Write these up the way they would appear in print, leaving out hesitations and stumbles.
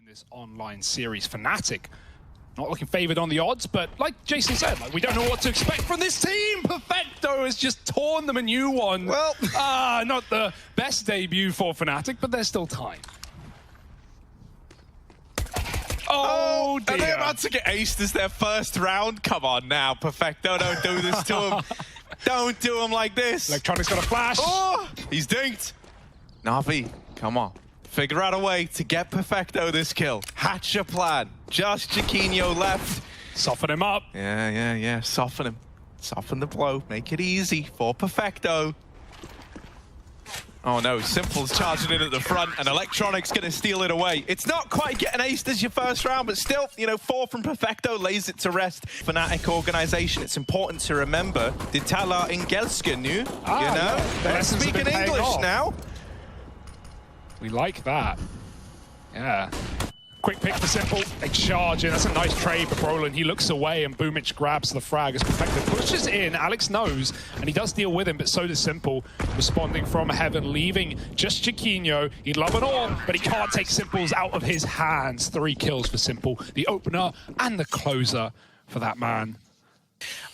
in this online series. Fnatic not looking favored on the odds, but like Jason said, we don't know what to expect from this team. Perfecto has just torn them a new one. Well, not the best debut for Fnatic, but there's still time. Oh dear. Are they about to get aced as their first round? Come on now, Perfecto, don't do this to him. Don't do him like this. Electronic's got a flash. Oh, he's dinked. NaVi, come on. Figure out a way to get Perfecto this kill. Hatch a plan. Just Chiquinho left. Soften him up. Yeah. Soften him. Soften the blow. Make it easy for Perfecto. Oh no, Simple's charging in at the front and Electronic's going to steal it away. It's not quite getting aced as your first round, but still, 4 from Perfecto lays it to rest. Fnatic organization, it's important to remember, de talar engelska nu, They're speaking English now. We like that. Yeah. Quick pick for Simple. They charge in. That's a nice trade for Brolin. He looks away and Boomich grabs the frag as Perfecto pushes in. Alex knows, and he does deal with him, but so does Simple. Responding from heaven, leaving just Chiquinho. He'd love it all, but he can't take Simple's out of his hands. 3 kills for Simple. The opener and the closer for that man.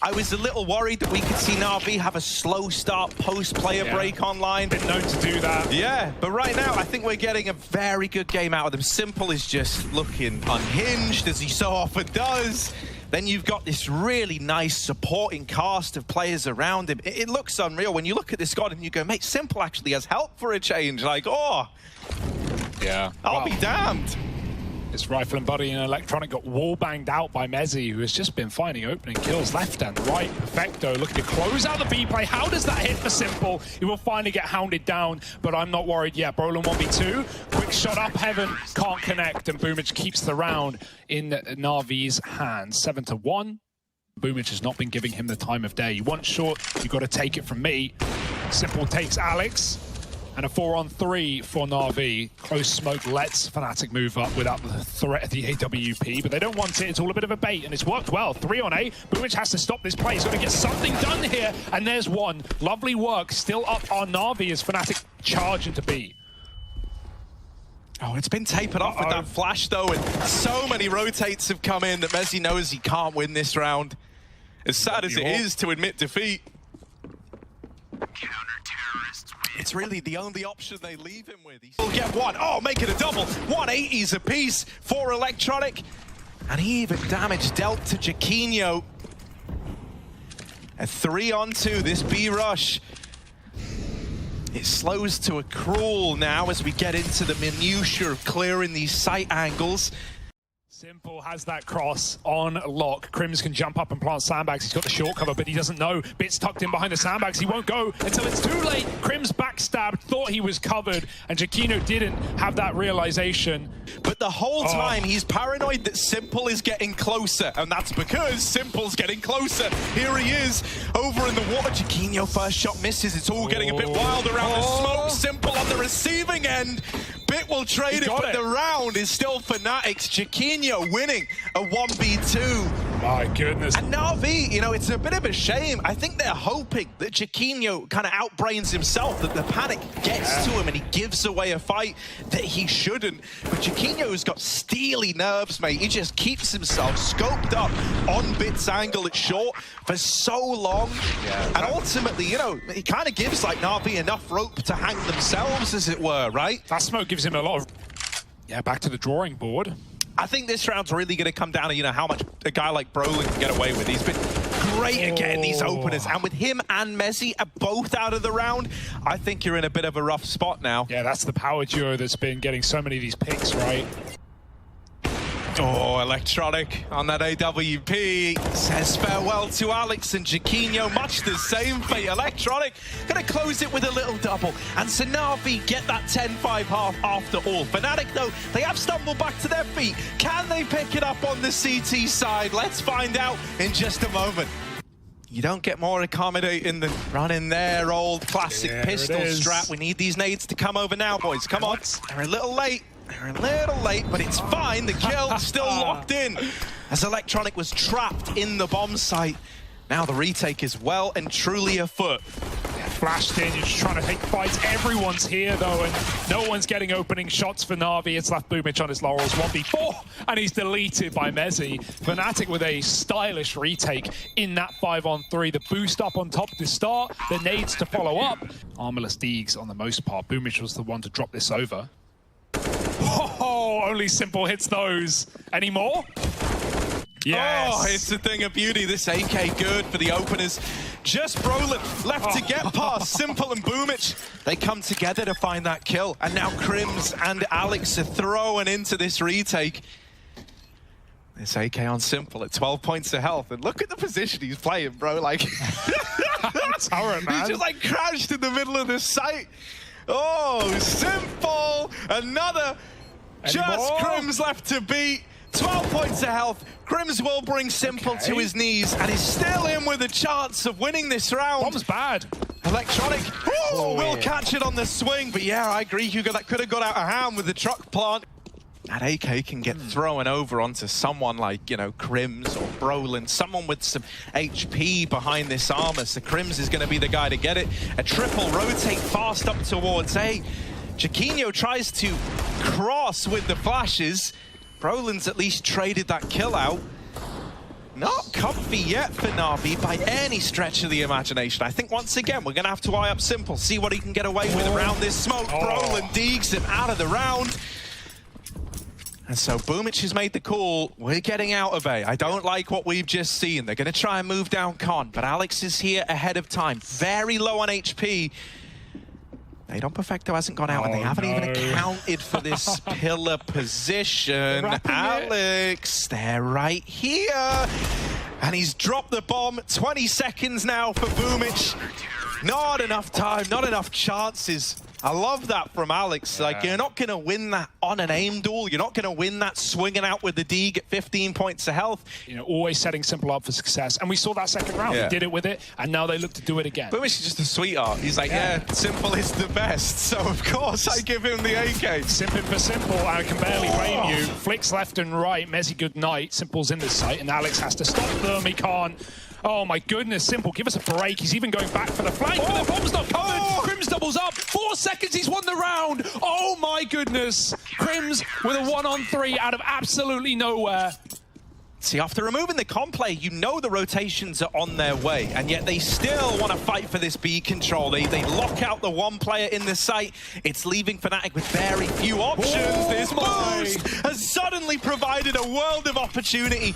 I was a little worried that we could see NaVi have a slow start post-player break online. Been known to do that. Yeah, but right now I think we're getting a very good game out of them. Simple is just looking unhinged, as he so often does. Then you've got this really nice supporting cast of players around him. It looks unreal when you look at this squad and you go, mate, Simple actually has help for a change. Like, oh, yeah, I'll be damned. His rifle and buddy and Electronic got wall banged out by Mezzi, who has just been finding opening kills left and right. Perfecto looking to close out the B play. How does that hit for Simple? He will finally get hounded down, but I'm not worried yet. Brolin 1v2. Quick shot up heaven. Can't connect, and Boomich keeps the round in NaVi's hands. 7-1. Boomich has not been giving him the time of day. You want short, you got to take it from me. Simple takes Alex. And a 4-on-3 for NaVi. Close smoke lets Fnatic move up without the threat of the AWP, but they don't want it. It's all a bit of a bait, and it's worked well. 3 on A. Boomich has to stop this play. He's got to get something done here, and there's one. Lovely work. Still up on NaVi as Fnatic charge into B. Oh, it's been tapered off with that flash, though, and so many rotates have come in that Mezzi knows he can't win this round. As sad as it is to admit defeat, it's really the only option they leave him with. He'll get one. Oh, make it a double. 180s apiece for Electronic. And even damage dealt to Chiquinho. A 3-on-2, this B rush. It slows to a crawl now as we get into the minutiae of clearing these sight angles. Simple has that cross on lock. Crims can jump up and plant sandbags. He's got the short cover, but he doesn't know. Bits tucked in behind the sandbags. He won't go until it's too late. Crims backstabbed, thought he was covered, and Chiquinho didn't have that realization. But the whole time, he's paranoid that Simple is getting closer, and that's because Simple's getting closer. Here he is, over in the water. Chiquinho first shot misses. It's all getting a bit wild around the smoke. Simple on the receiving end. Bit will trade it, but the round is still Fnatic's. Chiquinho winning a 1v2. My goodness. And NaVi, it's a bit of a shame. I think they're hoping that Chiquinho kind of outbrains himself, that the panic gets to him and he gives away a fight that he shouldn't. But Chiquinho's got steely nerves, mate. He just keeps himself scoped up on Bit's angle at short for so long. Yeah. And ultimately, he kind of gives like NaVi enough rope to hang themselves, as it were, right? That smoke gives him a lot of... Yeah, back to the drawing board. I think this round's really going to come down to, how much a guy like Brolin can get away with. He's been great at getting these openers. And with him and Mezzi both out of the round, I think you're in a bit of a rough spot now. Yeah, that's the power duo that's been getting so many of these picks, right? Oh, Electronic on that AWP says farewell to Alex and Chiquinho. Much the same fate. Electronic going to close it with a little double. And so NaVi get that 10-5 half after all. Fnatic, though, they have stumbled back to their feet. Can they pick it up on the CT side? Let's find out in just a moment. You don't get more accommodating than running their old classic pistol strap. We need these nades to come over now, boys. Come on. They're a little late. They're a little late, but it's fine. The kill still locked in as Electronic was trapped in the bomb site. Now the retake is well and truly afoot. flashed in. You're just trying to take fights. Everyone's here, though, and no one's getting opening shots for NaVi. It's left Boomich on his laurels. 1v4, and he's deleted by Mezzi. Fnatic with a stylish retake in that 5-on-3. The boost up on top to start, the nades to follow up. Armorless Deegs on the most part. Boomich was the one to drop this over. Oh, only Simple hits those. Any more? Yes. Oh, it's a thing of beauty. This AK good for the openers. Just Brolin left to get past Simple and Boomich. They come together to find that kill. And now Crims and Alex are throwing into this retake. This AK on Simple at 12 points of health. And look at the position he's playing, bro. Like, Torrent, man. He's just like crashed in the middle of the site. Oh, Simple. Another. Just Crims left to beat. 12 points of health. Crims will bring Simple to his knees and is still in with a chance of winning this round. Bomb's bad. Electronic will catch it on the swing. But yeah, I agree, Hugo. That could have got out of hand with the truck plant. That AK can get thrown over onto someone like, you know, Crims or Brolin, someone with some HP behind this armor. So Crims is going to be the guy to get it. A triple rotate fast up towards A. Jaquinho tries to cross with the flashes. Brolin's at least traded that kill out. Not comfy yet for NaVi by any stretch of the imagination. I think once again we're going to have to eye up Simple, see what he can get away with around this smoke. Brolin deegs him out of the round. And so Boomich has made the call. We're getting out of A. I don't like what we've just seen. They're going to try and move down Con, but Alex is here ahead of time. Very low on HP. Nadon Perfecto hasn't gone out, and they haven't even accounted for this pillar position. Alex, they're right here. And he's dropped the bomb. 20 seconds now for Boomich. Not enough time, not enough chances. I love that from Alex. Like, you're not going to win that on an aim duel. You're not going to win that swinging out with the Deeg at 15 points of health. You know, always setting Simple up for success. And we saw that second round. He did it with it, and now they look to do it again. Boomich is just a sweetheart. He's like, yeah, Simple is the best. So, of course, I give him the AK. Simping for Simple, I can barely blame you. Flicks left and right. Mezzi, good night. Simple's in the site, and Alex has to stop them. He can't. Oh my goodness, Simple, give us a break. He's even going back for the flank, but the bomb's not covered. Crims doubles up. 4 seconds, he's won the round. Oh my goodness. Crims with a 1-on-3 out of absolutely nowhere. See, after removing the comp play, you know the rotations are on their way, and yet they still want to fight for this B control. They lock out the one player in the site. It's leaving Fnatic with very few options. This boost has suddenly provided a world of opportunity.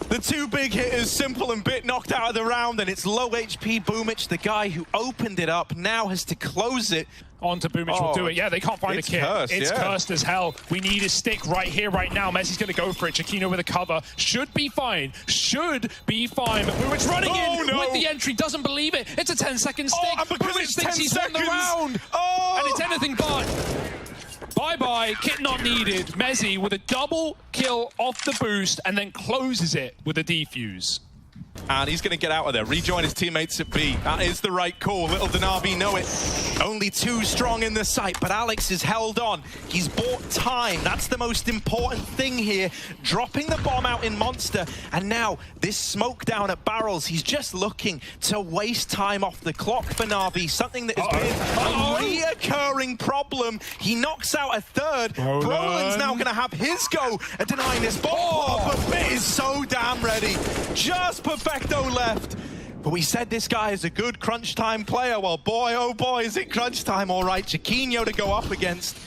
The two big hitters, Simple and Bit, knocked out of the round, and it's low HP Boomich, the guy who opened it up, now has to close it. On to Boomich will do it. Yeah, they can't find a kit. It's cursed as hell. We need a stick right here, right now. Messi's going to go for it. Jaquinho with a cover. Should be fine. Should be fine. But Boomich running in with the entry. Doesn't believe it. It's a 10-second stick. Boomich thinks he's won the round. And it's anything but. Bye-bye, kit not needed. Mezzi with a double kill off the boost and then closes it with a defuse. And he's going to get out of there, rejoin his teammates at B. That is the right call. Little did NaVi know it. Only too strong in the site, but Alex is held on. He's bought time. That's the most important thing here. Dropping the bomb out in Monster, and now this smoke down at Barrels. He's just looking to waste time off the clock for NaVi, something that has been a reoccurring problem. He knocks out a third. Brolin's now going to have his go at denying this bomb, but Bit is so damn ready. Just Perfecto left. But we said this guy is a good crunch time player. Well, boy, oh boy, is it crunch time, all right. Jaquinho to go up against.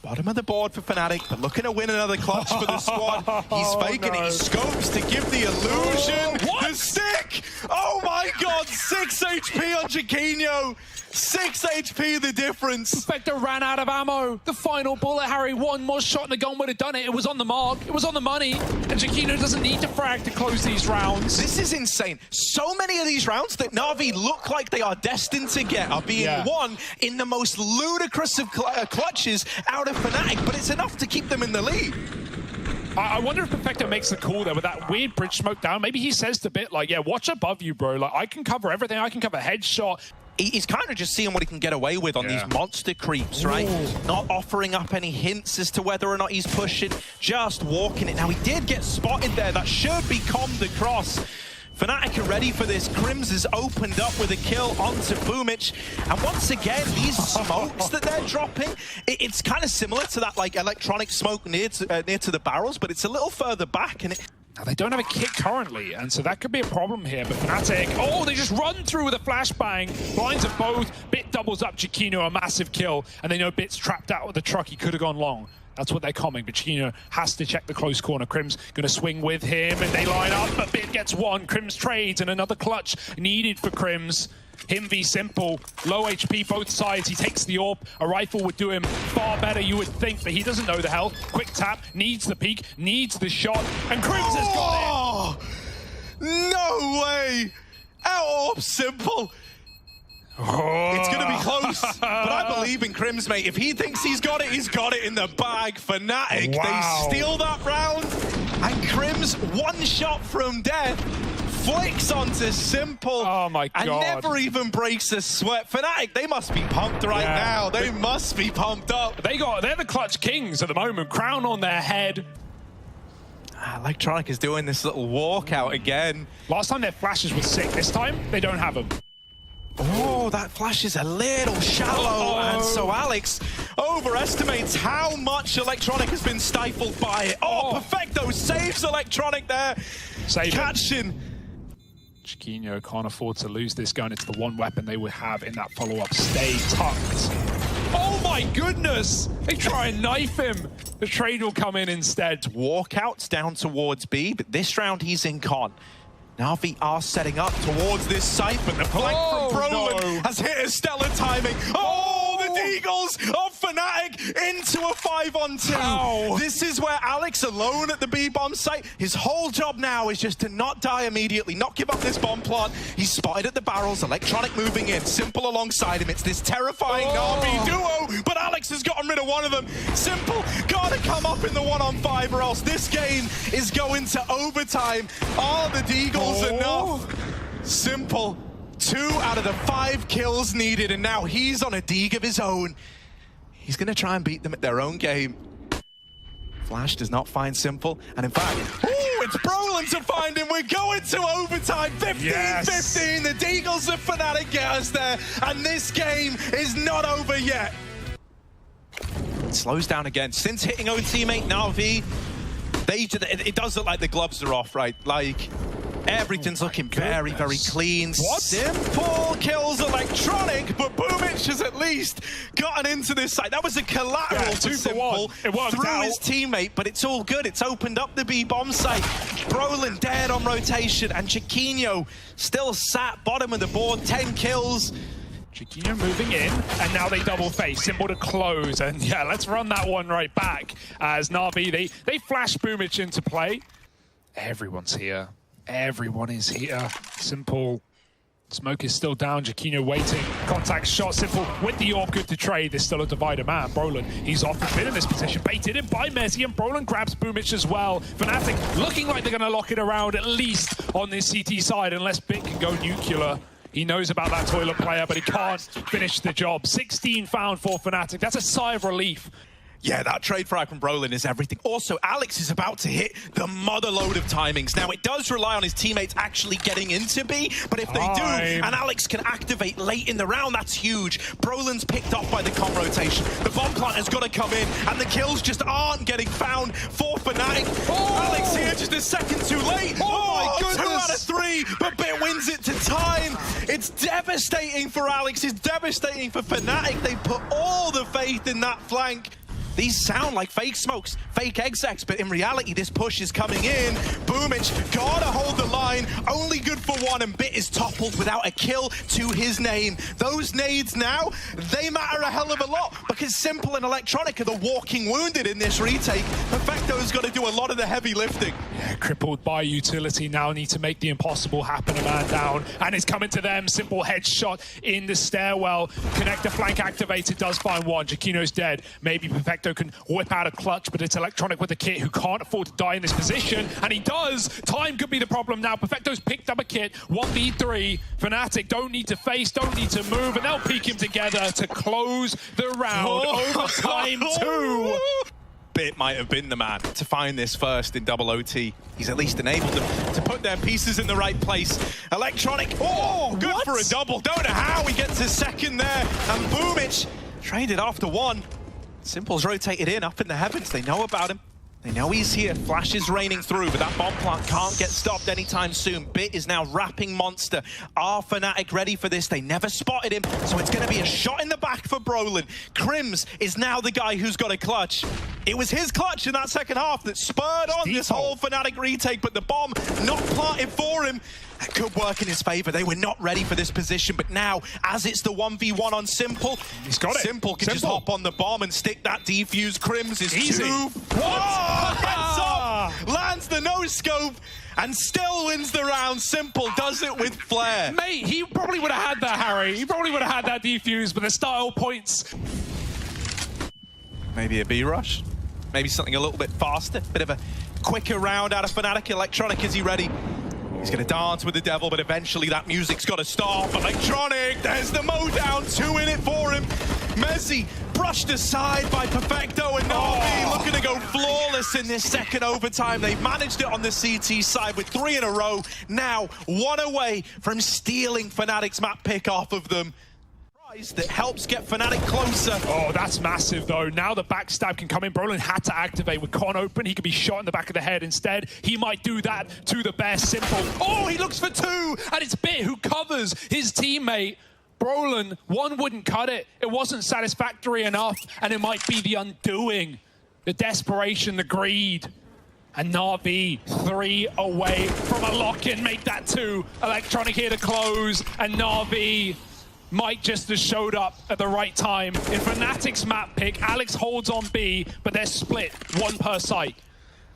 Bottom of the board for Fnatic, but looking to win another clutch for the squad. He's faking it. He scopes to give the illusion. The stick! Oh my god, 6 HP on Jaquinho. 6 HP the difference. Perfecto ran out of ammo. The final bullet, Harry. One more shot and the gun would have done it. It was on the mark. It was on the money. And Jaquinho doesn't need to frag to close these rounds. This is insane. So many of these rounds that NaVi look like they are destined to get are being won in the most ludicrous of clutches out of Fnatic, but it's enough to keep them in the lead. I wonder if Perfecto makes the call there with that weird bridge smoke down. Maybe he says to Bit, like, yeah, watch above you, bro. Like, I can cover everything. I can cover headshot. He's kind of just seeing what he can get away with on these monster creeps, right? Not offering up any hints as to whether or not he's pushing, just walking it. Now, he did get spotted there. That should be commed across. Fnatic are ready for this. Crims has opened up with a kill onto Boomich. And once again, these smokes that they're dropping, it's kind of similar to that like electronic smoke near to the barrels, but it's a little further back. And now, they don't have a kit currently, and so that could be a problem here. But Fnatic, oh, they just run through with a flashbang. Blinds of both. Bit doubles up Chiquinho, a massive kill. And they know Bit's trapped out with the truck. He could have gone long. That's what they're coming, but Chiquinho has to check the close corner. Crim's going to swing with him, and they line up, but Bit gets one. Crim's trades, and another clutch needed for Crim's. Him v Simple, low HP both sides. He takes the AWP. A rifle would do him far better, you would think, but he doesn't know the health. Quick tap, needs the peek, needs the shot, and Crims has got it. No way! Out AWP Simple. It's going to be close, but I believe in Crims, mate. If he thinks he's got it in the bag. Fnatic, they steal that round, and Crims, one shot from death, flicks onto Simple. Oh my God. And never even breaks a sweat. Fnatic, they must be pumped right now. They must be pumped up. They're the clutch kings at the moment. Crown on their head. Electronic is doing this little walkout again. Last time their flashes were sick. This time, they don't have them. Oh, that flash is a little shallow, and so Alex overestimates how much Electronic has been stifled by it. Oh, Perfecto saves Electronic there. Catching. Chiquinho can't afford to lose this gun. It's the one weapon they would have in that follow-up. Stay tucked. Oh my goodness! They try and knife him. The trade will come in instead. Walkouts down towards B, but this round he's in con. NaVi are setting up towards this site, but the flank from Brolin has hit a stellar timing. Oh, the Deagles of Fnatic into a 5-on-2. This is where Alex alone at the B-bomb site. His whole job now is just to not die immediately, not give up this bomb plant. He's spotted at the barrels, Electronic moving in, Simple alongside him. It's this terrifying NaVi duo, but Alex has gotten rid of one of them. Simple gotta come up in the 1-on-5 or else this game is going to overtime. Are the Deagles enough? Simple, 2 out of the 5 kills needed, and now he's on a Deag of his own. He's going to try and beat them at their own game. Flash does not find Simple, and in fact, it's Brolin to find him. We're going to overtime, 15-15. The Deagles of Fnatic get us there, and this game is not over yet. It slows down again. Since hitting own teammate NaVi, it does look like the gloves are off, right? Like, everything's looking very, very clean. Simple kills Electronic, but Boomich has at least gotten into this site. That was a collateral to Simple through his teammate, but it's all good. It's opened up the B-bomb site. Brolin dead on rotation, and Chiquinho still sat bottom of the board, 10 kills. Chiquinho moving in, and now they double face. Simple to close, and yeah, let's run that one right back as NaVi, they flash Boomich into play. Everyone's here. Everyone is here. Simple. Smoke is still down. Chiquinho waiting. Contact shot. Simple with the AWP. Good to trade. There's still a divider man. Brolin, he's often been in this position. Baited in by Messi, and Brolin grabs Boomich as well. Fnatic looking like they're going to lock it around, at least on this CT side, unless Bit can go nuclear. He knows about that toilet player, but he can't finish the job. 16 found for Fnatic. That's a sigh of relief. Yeah, that trade frag from Brolin is everything. Also, Alex is about to hit the mother load of timings. Now, it does rely on his teammates actually getting into B, but if they do, and Alex can activate late in the round, that's huge. Brolin's picked off by the com rotation. The bomb plant has got to come in, and the kills just aren't getting found for Fnatic. Alex here just a second too late. Oh my goodness. 2 out of 3, but Bit wins it to time. It's devastating for Alex. It's devastating for Fnatic. They put all the faith in that flank. These sound like fake smokes, fake execs, but in reality, this push is coming in. Boomich gotta hold the line, only good for 1, and Bit is toppled without a kill to his name. Those nades now, they matter a hell of a lot, because Simple and Electronic are the walking wounded in this retake. Perfecto's gotta do a lot of the heavy lifting. Yeah, crippled by utility, now need to make the impossible happen, a man down, and it's coming to them. Simple headshot in the stairwell. Connector flank activated, does find 1. Chiquinho's dead, maybe Perfecto can whip out a clutch, but it's Electronic with the kit who can't afford to die in this position, and he does. Time could be the problem now. Perfecto's picked up a kit, 1v3. Fnatic don't need to face, don't need to move, and they'll peek him together to close the round. Overtime 2. Bit might have been the man to find this first in double OT. He's at least enabled them to put their pieces in the right place. Electronic, good for a double. Don't know how he gets his second there. And Boomich traded after one. Simple's rotated in up in the heavens. They know about him. They know he's here. Flash is raining through, but that bomb plant can't get stopped anytime soon. Bit is now wrapping Monster. Are Fnatic ready for this? They never spotted him, so it's going to be a shot in the back for Brolin. Krims is now the guy who's got a clutch. It was his clutch in that second half that spurred on this whole Fnatic retake, but the bomb not planted for him. That could work in his favor. They were not ready for this position, but now, as it's the 1v1 on Simple, he's got it. Simple can just hop on the bomb and stick that defuse. Krims is easy. Heads up, lands the no-scope, and still wins the round. Simple does it with flair. Mate, he probably would have had that, Harry. He probably would have had that defuse, but the style points. Maybe a B-rush. Maybe something a little bit faster. Bit of a quicker round out of Fnatic. Electronic, is he ready? He's going to dance with the devil, but eventually that music's got to stop. Electronic, there's the mowdown. 2 in it for him. Messi brushed aside by Perfecto, and NaVi looking to go flawless in this second overtime. They've managed it on the CT side with 3 in a row. Now 1 away from stealing Fnatic's map pick off of them. That helps get Fnatic closer. Oh, that's massive, though. Now the backstab can come in. Brolin had to activate with Con open. He could be shot in the back of the head instead. He might do that to the best. Simple. Oh, he looks for 2, and it's Bit who covers his teammate. Brolin, 1 wouldn't cut it. It wasn't satisfactory enough, and it might be the undoing. The desperation, the greed. And NaVi 3 away from a lock-in. Make that 2. Electronic here to close, and NaVi might just have showed up at the right time. In Fnatic's map pick, Alex holds on B, but they're split, 1 per site.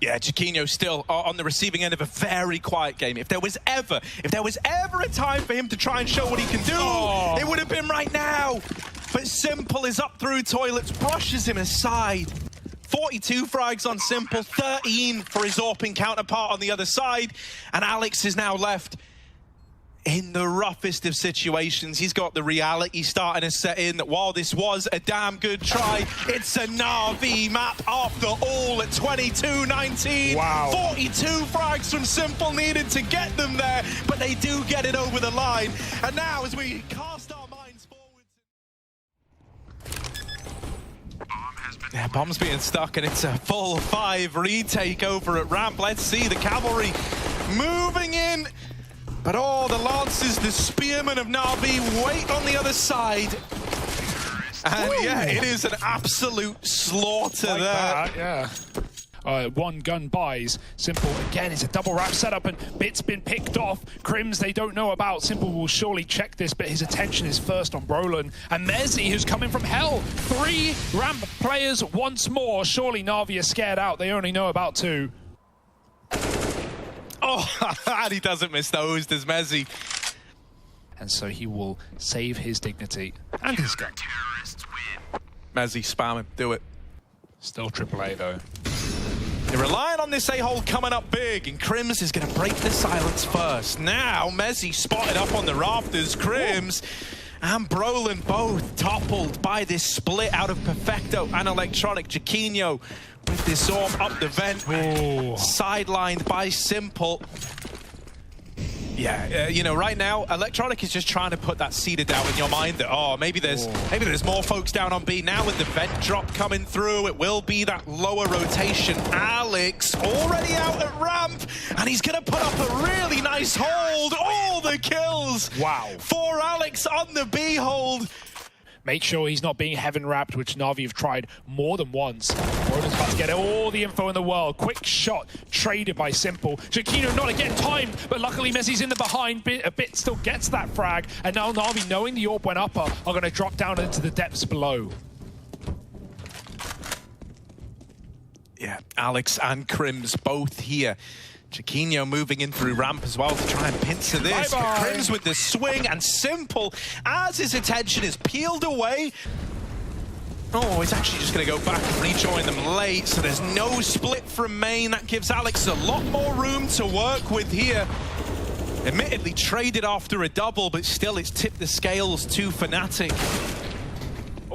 Yeah, Chiquinho still on the receiving end of a very quiet game. If there was ever a time for him to try and show what he can do, it would have been right now. But Simple is up through toilets, brushes him aside. 42 frags on Simple, 13 for his AWPing counterpart on the other side, and Alex is now left in the roughest of situations. He's got the reality starting to set in that while this was a damn good try, it's a NaVi map after all at 22-19. Wow. 42 frags from Simple needed to get them there, but they do get it over the line. And now as we cast our minds forward... Yeah, bomb's being stuck, and it's a full 5 retake over at ramp. Let's see the cavalry moving in. But the Lancers, the spearmen of NaVi, wait on the other side. And yeah, it is an absolute slaughter like there. That, yeah. 1 gun buys. Simple, again, it's a double wrap setup, and Bit's been picked off. Krims, they don't know about. Simple will surely check this, but his attention is first on Brolin. And Messi, who's coming from hell. 3 ramp players once more. Surely NaVi are scared out. They only know about 2. Oh, and he doesn't miss those, does Messi. And so he will save his dignity and his gun. Messi, spam him, do it. Still AAA, though. They're relying on this A-hole coming up big, and Krims is going to break the silence first. Now, Messi spotted up on the rafters. Krims and Brolin both toppled by this split out of Perfecto and Electronic. Chiquinho with this orb up the vent, sidelined by Simple. Yeah, you know, right now, Electronic is just trying to put that seed of doubt in your mind that, maybe there's more folks down on B. Now with the vent drop coming through, it will be that lower rotation. Alex already out at ramp, and he's going to put up a really nice hold. All the kills. Wow. For Alex on the B hold. Make sure he's not being heaven wrapped, which NaVi have tried more than once. Brolin's about to get all the info in the world. Quick shot traded by Simple. Chiquinho not again timed, but luckily Messi's in the behind. A bit still gets that frag. And now NaVi, knowing the orb went up, are going to drop down into the depths below. Yeah, Alex and Krims both here. Chiquinho moving in through ramp as well to try and pincer this. But Krims with the swing, and Simple, as his attention is peeled away. He's actually just going to go back and rejoin them late, so there's no split from main. That gives Alex a lot more room to work with here. Admittedly traded after a double, but still it's tipped the scales to Fnatic.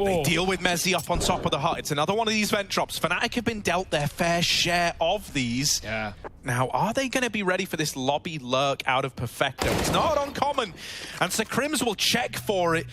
They deal with Mezzi up on top of the hut. It's another one of these vent drops. Fnatic have been dealt their fair share of these. Yeah. Now, are they going to be ready for this lobby lurk out of Perfecto? It's not uncommon. And so Crims will check for it.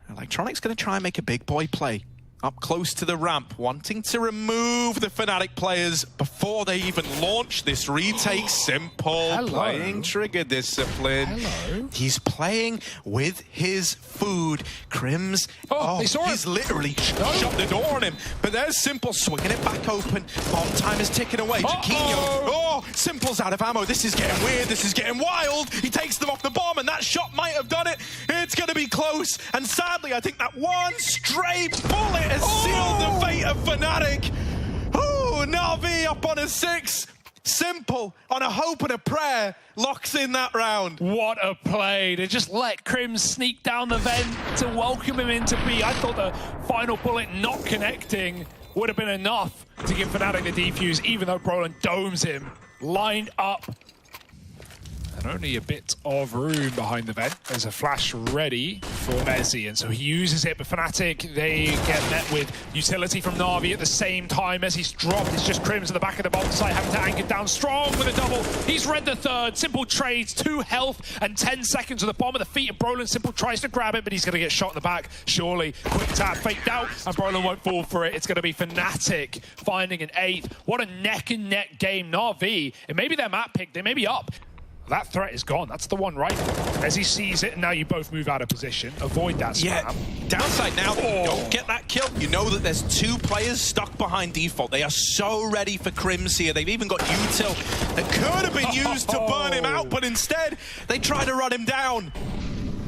Electronic's going to try and make a big boy play. Up close to the ramp, wanting to remove the Fnatic players before they even launch this retake. Simple. Hello. Playing trigger discipline. Hello. He's playing with his food. Crims, they saw he's him. literally shut the door on him. But there's Simple swinging it back open. Bomb time is ticking away. Jacquinho, Simple's out of ammo. This is getting weird. This is getting wild. He takes them off the bomb, and that shot might have done it. It's going to be close. And sadly, I think that one stray bullet has sealed the fate of Fnatic. Oh, NaVi up on a 6. Simple, on a hope and a prayer, locks in that round. What a play. They just let Crims sneak down the vent to welcome him into B. I thought the final bullet not connecting would have been enough to give Fnatic the defuse, even though Brolin domes him. Lined up. And only a bit of room behind the vent. There's a flash ready for Mezzi, and so he uses it, but Fnatic, they get met with utility from NaVi at the same time. Mezzi's dropped, it's just Crims at the back of the bomb site, having to anchor down strong with a double. He's read the third. Simple trades, 2 health and 10 seconds with the bomb at the feet of Brolin. Simple tries to grab it, but he's going to get shot in the back. Surely, quick tap, faked out, and Brolin won't fall for it. It's going to be Fnatic finding an 8th. What a neck-and-neck game. NaVi, it may be their map pick, they may be up. That threat is gone. That's the one right. As he sees it, and now you both move out of position. Avoid that spam. Yeah, downside now, don't get that kill. You know that there's 2 players stuck behind default. They are so ready for Crims here. They've even got util that could have been used to burn him out, but instead, they try to run him down.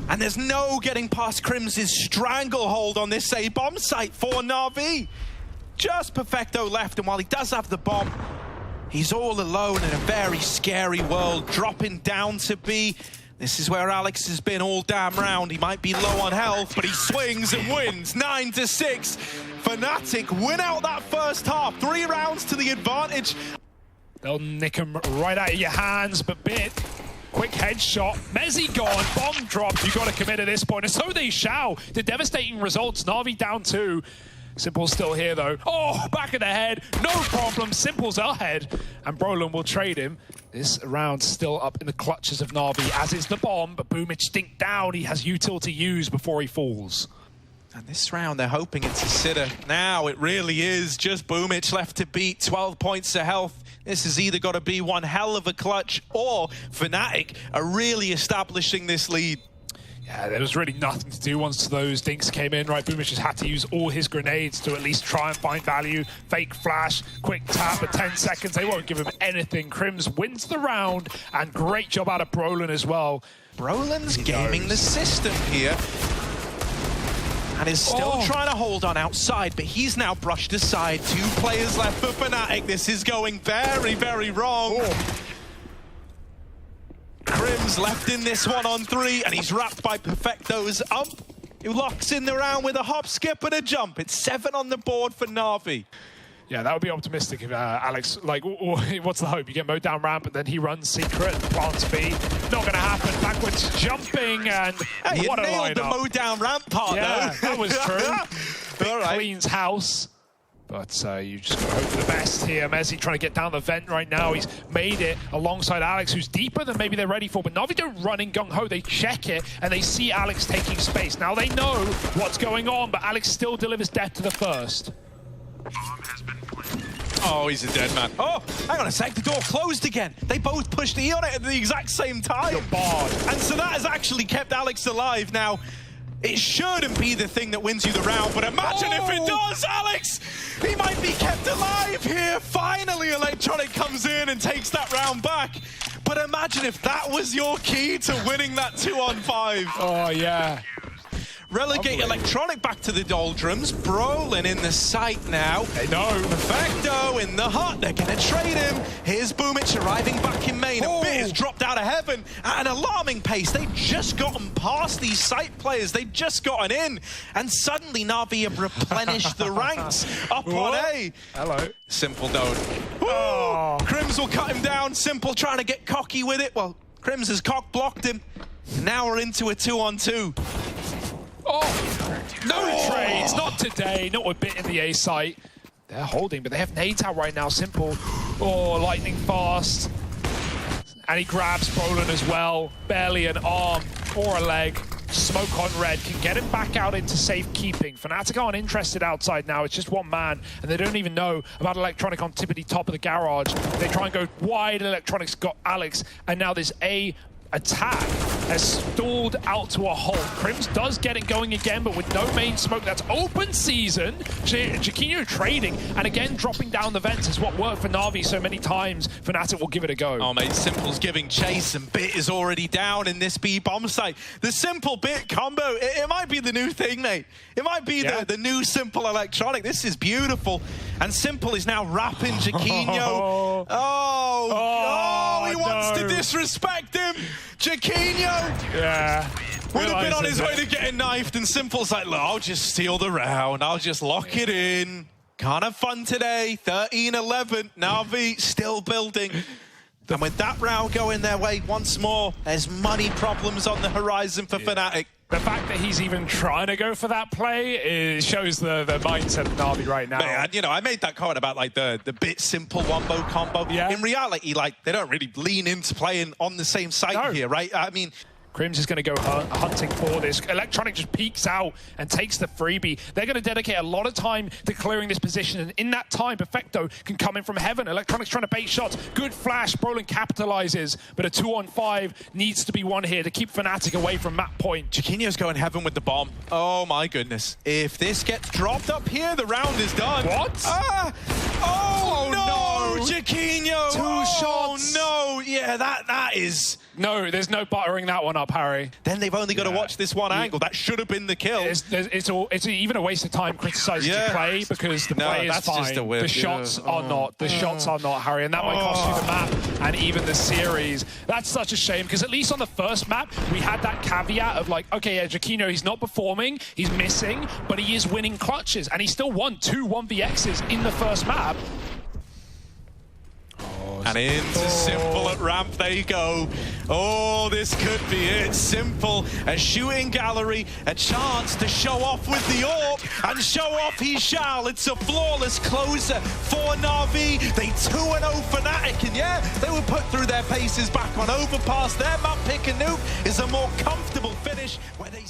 And there's no getting past Crims' stranglehold on this A bomb site for NaVi. Just Perfecto left, and while he does have the bomb, he's all alone in a very scary world, dropping down to B. This is where Alex has been all damn round. He might be low on health, but he swings and wins. 9-6. Fnatic win out that first half. 3 rounds to the advantage. They'll nick him right out of your hands, but Bit, quick headshot. Mezzi gone, bomb dropped. You got to commit at this point, and so they shall. The devastating results. NaVi down 2. Simple's still here, though. Oh, back of the head. No problem. Simple's ahead. And Brolin will trade him. This round still up in the clutches of NaVi, as is the bomb. But Boomich dinked down. He has util to use before he falls. And this round, they're hoping it's a sitter. Now, it really is just Boomich left to beat. 12 points of health. This has either got to be one hell of a clutch, or Fnatic are really establishing this lead. Yeah, there was really nothing to do once those dinks came in, right? Boomich just had to use all his grenades to at least try and find value. Fake flash, quick tap at 10 seconds. They won't give him anything. Crims wins the round, and great job out of Brolin as well. Brolin's gaming the system here, and is still trying to hold on outside, but he's now brushed aside. 2 players left for Fnatic. This is going very, very wrong. Crims left in this 1-on-3, and he's wrapped by Perfecto's ump, who locks in the round with a hop, skip, and a jump. It's 7 on the board for NaVi. Yeah, that would be optimistic if Alex, like, what's the hope? You get mowed down ramp, and then he runs secret, plants B. Not going to happen. Backwards jumping, and hey, what a lineup. You nailed the mowed down ramp part, yeah, though. That was true. All right. Cleans house. But you just got to hope for the best here. Mezzi trying to get down the vent right now. He's made it alongside Alex, who's deeper than maybe they're ready for. But NaVi don't run in gung-ho. They check it, and they see Alex taking space. Now they know what's going on, but Alex still delivers death to the first. Oh, he's a dead man. Oh, hang on a sec. The door closed again. They both pushed E on it at the exact same time. You're barred. And so that has actually kept Alex alive. Now, it shouldn't be the thing that wins you the round, but imagine if it does, Alex! He might be kept alive here. Finally, Electronic comes in and takes that round back. But imagine if that was your key to winning that 2-on-5. Oh, yeah. Relegate Electronic back to the doldrums. Brolin in the site now. They know. Perfecto in the hut. They're going to trade him. Here's Boomich arriving back in main. A bit has dropped out of heaven at an alarming pace. They've just gotten past these site players. They've just gotten in. And suddenly Navi have replenished the ranks up on A. Hello. Simple don't. Crims will cut him down. Simple trying to get cocky with it. Well, Crims has cock blocked him. Now we're into a 2-on-2. Oh! No trades, not today, not with Bit in the A site. They're holding, but they have nades out right now, Simple. Oh, lightning fast. And he grabs Brolin as well. Barely an arm or a leg. Smoke on red, can get him back out into safekeeping. Fnatic aren't interested outside now, it's just one man, and they don't even know about Electronic on tippity top of the garage. They try and go wide, Electronic's got Alex, and now this A attack has stalled out to a halt. Crims does get it going again, but with no main smoke, that's open season. Jacquinho trading, and again dropping down the vents is what worked for NaVi so many times. Fnatic will give it a go. Oh mate, Simple's giving chase, and Bit is already down in this B bomb site. The Simple Bit combo, it might be the new thing, mate. It might be the new Simple Electronic. This is beautiful. And Simple is now wrapping Jacquinho. He wants to disrespect him. Jacquinho! Yeah. Would have been on his way to getting knifed, and Simple's like, look, I'll just steal the round. I'll just lock it in. Can't have fun today. 13-11. NaVi still building. And with that round going their way once more, there's money problems on the horizon for Fnatic. The fact that he's even trying to go for that play shows the mindset of NaVi right now. Man, you know, I made that comment about like the Bit Simple wombo combo. Yeah. In reality, like, they don't really lean into playing on the same site here, right? I mean, Crims is going to go hunting for this. Electronic just peeks out and takes the freebie. They're going to dedicate a lot of time to clearing this position, and in that time, Perfecto can come in from heaven. Electronic's trying to bait shots. Good flash. Brolin capitalizes, but a 2-on-5 needs to be won here to keep Fnatic away from map point. Jacquinho's going heaven with the bomb. Oh my goodness. If this gets dropped up here, the round is done. What? Oh no! Jacquinho! Shots. Oh no! Yeah, that is... No, there's no buttering that one up, Harry. Then they've only got to watch this one angle. That should have been the kill. It's even a waste of time criticizing the play, because the play is fine. Just a whip. The shots are not. The shots are not, Harry, and that might cost you the map and even the series. That's such a shame, because at least on the first map, we had that caveat of like, okay, yeah, Jacquinho, he's not performing, he's missing, but he is winning clutches, and he still won 2 1vx's in the first map. And into Simple at ramp they go. Oh, this could be it. Simple, a shooting gallery, a chance to show off with the AWP, and show off he shall. It's a flawless closer for NaVi. They 2-0 Fnatic, and yeah, they were put through their paces back on Overpass. Their map pick and nuke is a more comfortable finish where they